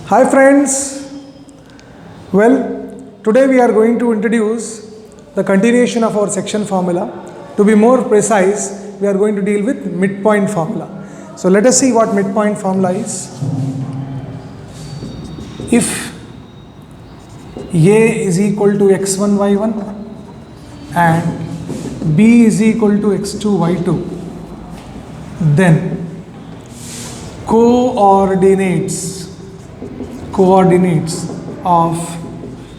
Hi friends, well today we are going to introduce the continuation of our section formula. To be more precise, we are going to deal with midpoint formula. So let us see what midpoint formula is. If A is equal to x1 y1 and B is equal to x2 y2, then coordinates of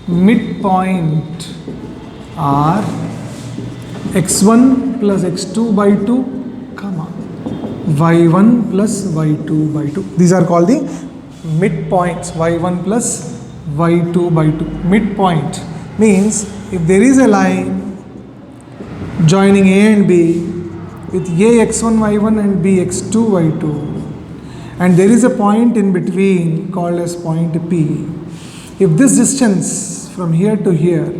midpoint are x1 plus x2 by 2, comma y1 plus y2 by 2. These are called the midpoints, y1 plus y2 by 2. Midpoint means if there is a line joining A and B with A x1 y1 and B x2 y2, and there is a point in between called as point P. If this distance from here to here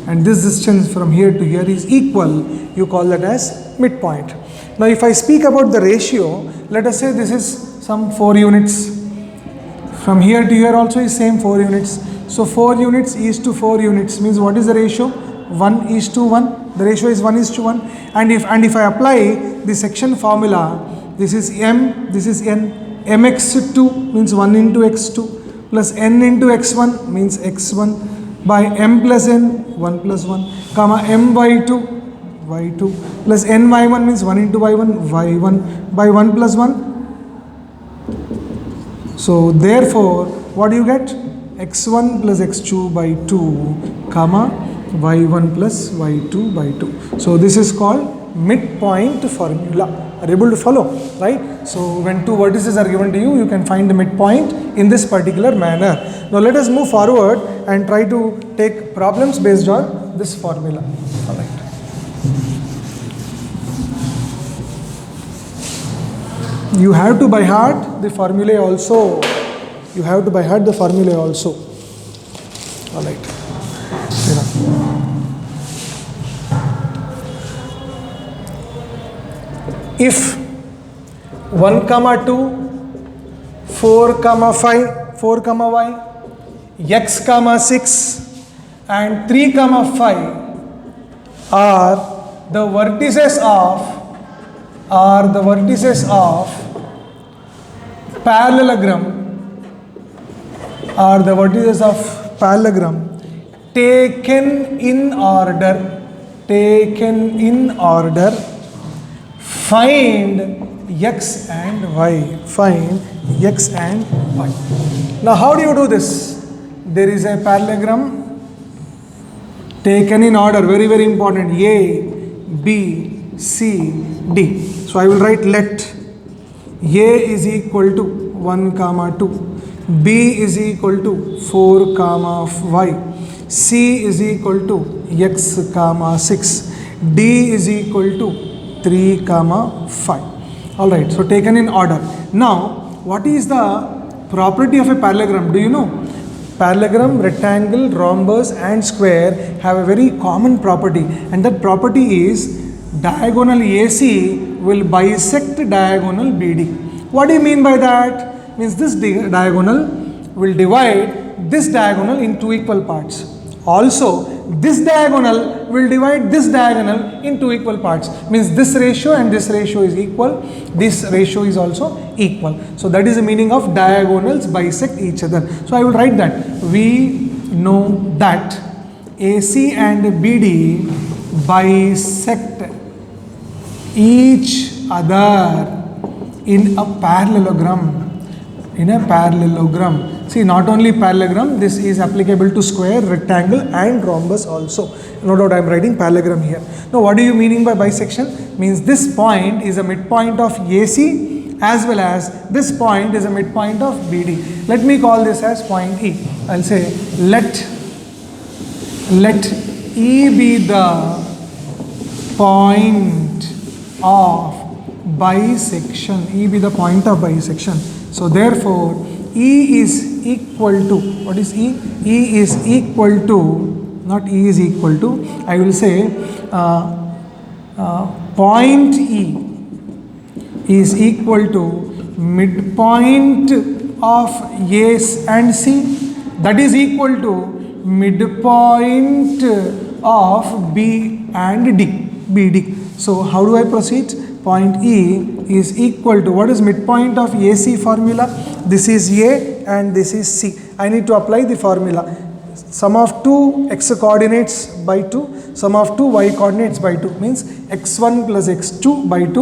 and this distance from here to here is equal, you call that as midpoint. Now if I speak about the ratio, let us say this is some 4 units. From here to here also is same 4 units. So 4 units is to 4 units means what is the ratio? 1 is to 1. The ratio is 1 is to 1. And if I apply the section formula, this is m, this is n. mx2 means 1 into x2 plus n into x1 means x1 by m plus n 1 plus 1 comma m y2 y2 plus n y1 means 1 into y1 y1 by 1 plus 1. So therefore what do you get? x1 plus x2 by 2 comma y1 plus y2 by 2. So this is called midpoint formula. Are you able to follow? Right? So when two vertices are given to you, you can find the midpoint in this particular manner. Now let us move forward and try to take problems based on this formula. All right. You have to by heart the formulae also. You have to by heart the formulae also. All right. If 1 comma 2, 4 comma 5, 4 comma y, x comma 6 and 3 comma 5 are the vertices of parallelogram taken in order, find x and y. Now how do you do this? There is a parallelogram taken in order, very very important, A, B, C, D. So I will write let A is equal to 1 comma 2, B is equal to 4 comma y, C is equal to x comma 6, D is equal to 3 comma 5. All right, so taken in order. Now what is the property of a parallelogram? Do you know? Parallelogram, rectangle, rhombus and square have a very common property, and that property is diagonal AC will bisect diagonal BD. What do you mean by that? Means this diagonal will divide this diagonal in 2 equal parts. Also this diagonal will divide this diagonal in 2 equal parts. Means this ratio and this ratio is equal. This ratio is also equal. So that is the meaning of diagonals bisect each other. So I will write that. We know that AC and BD bisect each other in a parallelogram. See, not only parallelogram, this is applicable to square, rectangle and rhombus also. No doubt I am writing parallelogram here. Now what do you meaning by bisection? Means this point is a midpoint of AC as well as this point is a midpoint of BD. Let me call this as point E. I'll say let E be the point of bisection. E be the point of bisection. So therefore E is equal to, what is E? E is equal to, not E is equal to, I will say point E is equal to midpoint of A and C, that is equal to midpoint of B and D, BD. So how do I proceed? Point E is equal to, what is midpoint of AC formula? This is A and this is C. I need to apply the formula. Sum of two x coordinates by 2, sum of two y coordinates by 2 means x1 plus x2 by 2,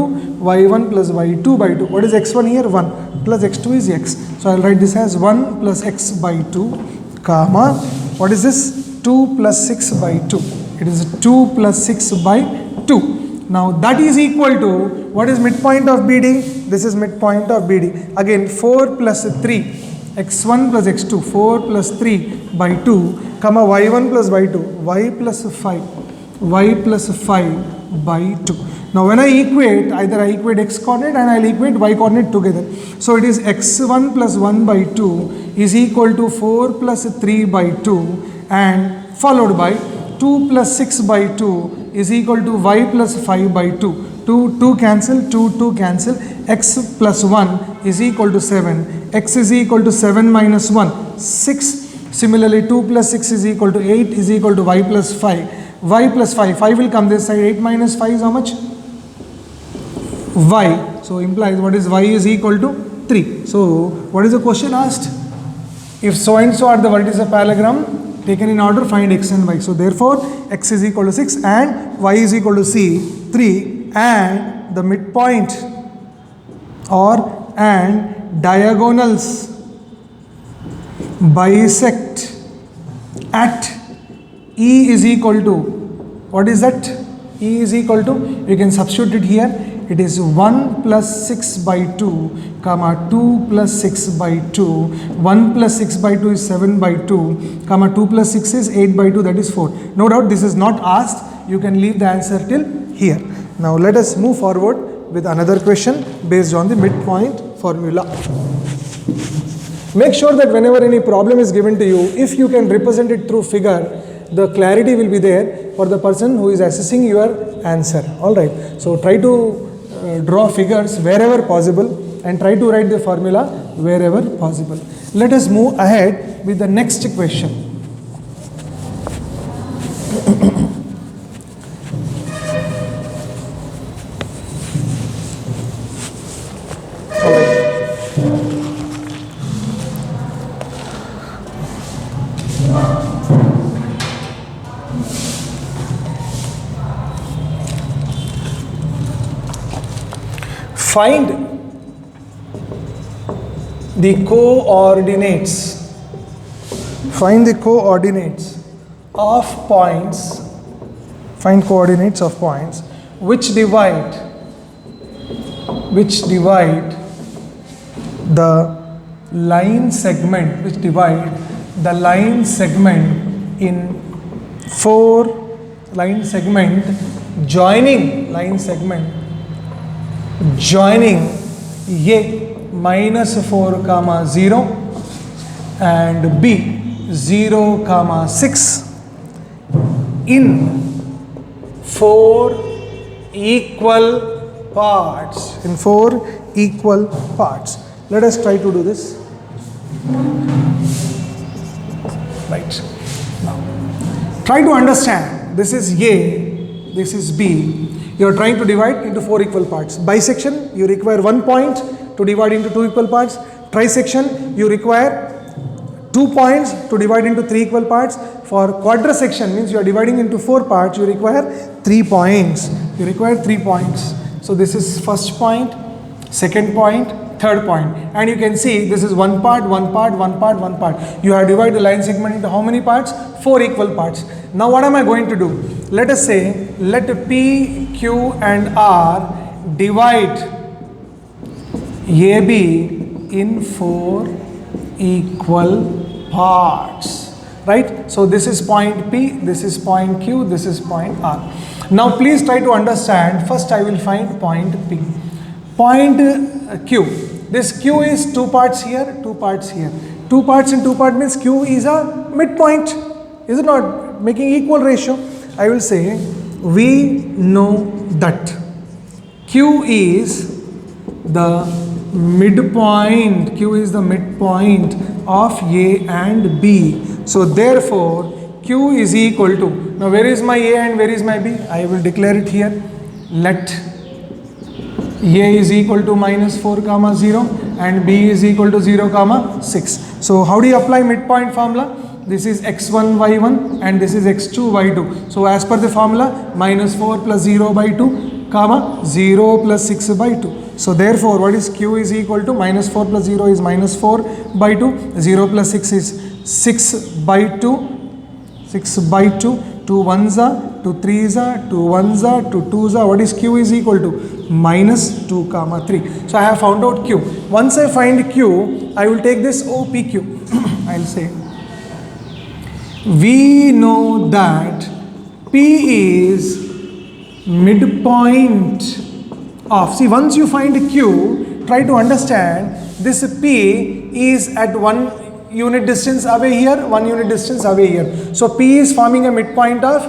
y1 plus y2 by 2. What is x1 here? 1 plus x2 is x. So I will write this as 1 plus x by 2, comma, what is this? 2 plus 6 by 2. It is 2 plus 6 by 2. Now that is equal to, what is midpoint of BD? This is midpoint of BD. Again 4 plus 3, x1 plus x2, 4 plus 3 by 2, comma y1 plus y2, y plus 5 by 2. Now when I equate, either I equate x coordinate and I will equate y coordinate together. So it is x1 plus 1 by 2 is equal to 4 plus 3 by 2 and followed by 2 plus 6 by 2 is equal to y plus 5 by 2. 2 cancel, 2 cancel, x plus 1 is equal to 7, x is equal to 7 minus 1, 6. Similarly 2 plus 6 is equal to 8 is equal to y plus 5, y plus 5 will come this side, 8 minus 5 is how much? Y. So implies, what is y is equal to 3. So what is the question asked? If so and so are the vertices of parallelogram taken in order, find x and y. So therefore x is equal to 6 and y is equal to C 3, and the midpoint and diagonals bisect at E is equal to, what is that? E is equal to, you can substitute it here. It is 1 plus 6 by 2, comma 2 plus 6 by 2. 1 plus 6 by 2 is 7 by 2, comma 2 plus 6 is 8 by 2, that is 4. No doubt this is not asked. You can leave the answer till here. Now let us move forward with another question based on the midpoint formula. Make sure that whenever any problem is given to you, if you can represent it through figure, the clarity will be there for the person who is assessing your answer. Alright, so try to draw figures wherever possible and try to write the formula wherever possible. Let us move ahead with the next question. Find the coordinates. Find the coordinates of points. Find coordinates of points which divide the line segment. Which divide the line segment in 4 line segment joining A minus 4 comma 0 and B 0 comma 6 in 4 equal parts. In 4 equal parts. Let us try to do this. Right. Now, try to understand. This is A, this is B. You are trying to divide into 4 equal parts. Bisection, you require 1 point to divide into 2 equal parts. Trisection, you require 2 points to divide into 3 equal parts. For quadrisection, means you are dividing into 4 parts, you require 3 points. You require 3 points. So this is first point, second point, third point. And you can see this is 1 part, 1 part, 1 part, 1 part. You have divided the line segment into how many parts? 4 equal parts. Now what am I going to do? Let us say, let P, Q and R divide AB in 4 equal parts. Right? So this is point P, this is point Q, this is point R. Now please try to understand. First I will find point P. Point Q. This Q is 2 parts here, 2 parts here. 2 parts in 2 parts means Q is a midpoint. Is it not? Making equal ratio. I will say, we know that Q is the midpoint. Q is the midpoint of A and B. So therefore, Q is equal to, now where is my A and where is my B? I will declare it here. Let A is equal to minus 4 comma 0 and B is equal to 0 comma 6. So how do you apply midpoint formula? This is x1 y1 and this is x2 y2. So as per the formula, minus 4 plus 0 by 2 comma 0 plus 6 by 2. So therefore, what is Q is equal to minus 4 plus 0 is minus 4 by 2, 0 plus 6 is 6 by 2, 6 by 2, 2 1s are, 2 3s are, 2 1s are, 2 2s are. What is Q is equal to? Minus 2 comma 3. So I have found out Q. Once I find Q, I will take this OPQ. I'll say, we know that P is midpoint of, see, once you find Q, try to understand this P is at 1 unit distance away here, 1 unit distance away here. So P is forming a midpoint of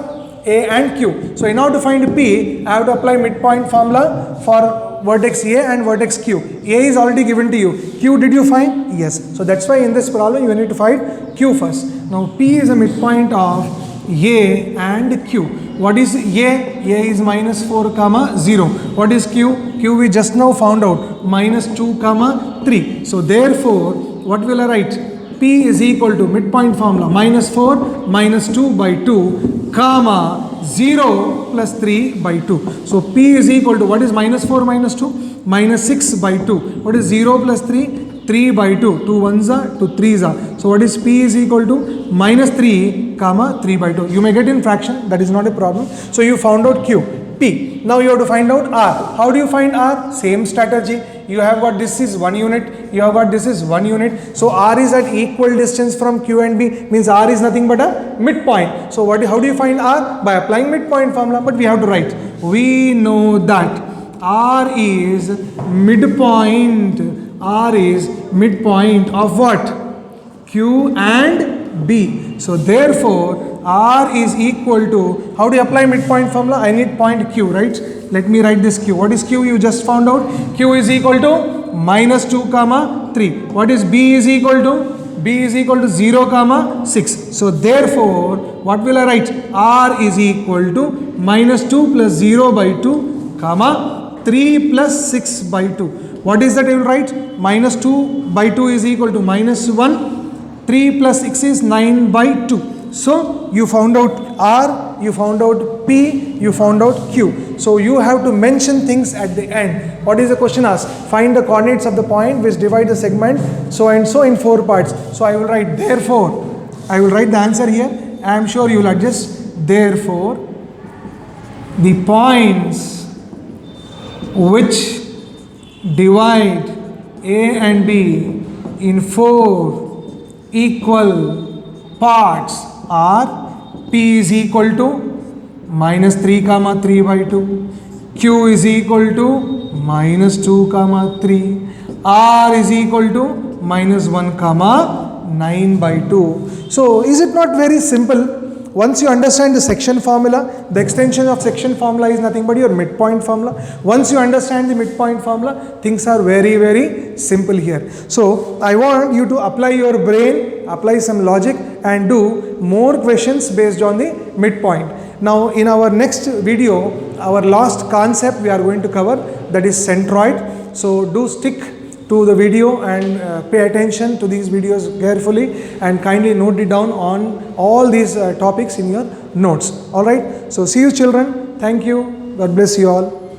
A and Q. So in order to find P, I have to apply midpoint formula for vertex A and vertex Q. A is already given to you. Q did you find? Yes. So that's why in this problem you need to find Q first. Now P is a midpoint of A and Q. What is A? A is minus 4 comma 0. What is Q? Q we just now found out, minus 2 comma 3. So therefore, what will I write? P is equal to midpoint formula, minus 4 minus 2 by 2 comma 0 plus 3 by 2. So P is equal to, what is minus 4 minus 2? Minus 6 by 2. What is 0 plus 3? 3 by 2. 2 1s are, 2 3s are. So what is P is equal to? Minus 3 comma 3 by 2. You may get in fraction, that is not a problem. So you found out Q. P. Now you have to find out R. How do you find R? Same strategy. You have got this is 1 unit, you have got this is 1 unit. So R is at equal distance from Q and B, means R is nothing but a midpoint. So how do you find R? By applying midpoint formula, but we have to write. We know that R is midpoint. R is midpoint of what? Q and B. So therefore, R is equal to, how do you apply midpoint formula? I need point Q, right? Let me write this Q. What is Q? You just found out. Q is equal to minus 2 comma 3. What is B is equal to? B is equal to 0 comma 6. So therefore, what will I write? R is equal to minus 2 plus 0 by 2 comma 3 plus 6 by 2. What is that I will write? Minus 2 by 2 is equal to minus 1. 3 plus 6 is 9 by 2. So you found out R, you found out P, you found out Q. So you have to mention things at the end. What is the question asked? Find the coordinates of the point which divide the segment so and so in 4 parts. So I will write therefore. I will write the answer here. I am sure you will adjust. Therefore, the points which divide A and B in 4 equal parts are P is equal to minus 3 comma 3 by 2, Q is equal to minus 2 comma 3, R is equal to minus 1 comma 9 by 2. So is it not very simple? Once you understand the section formula, the extension of section formula is nothing but your midpoint formula. Once you understand the midpoint formula, things are very, very simple here. So I want you to apply your brain, apply some logic and do more questions based on the midpoint. Now in our next video, our last concept we are going to cover, that is centroid. So do stick to the video and pay attention to these videos carefully and kindly note it down on all these topics in your notes. Alright, so see you children. Thank you. God bless you all.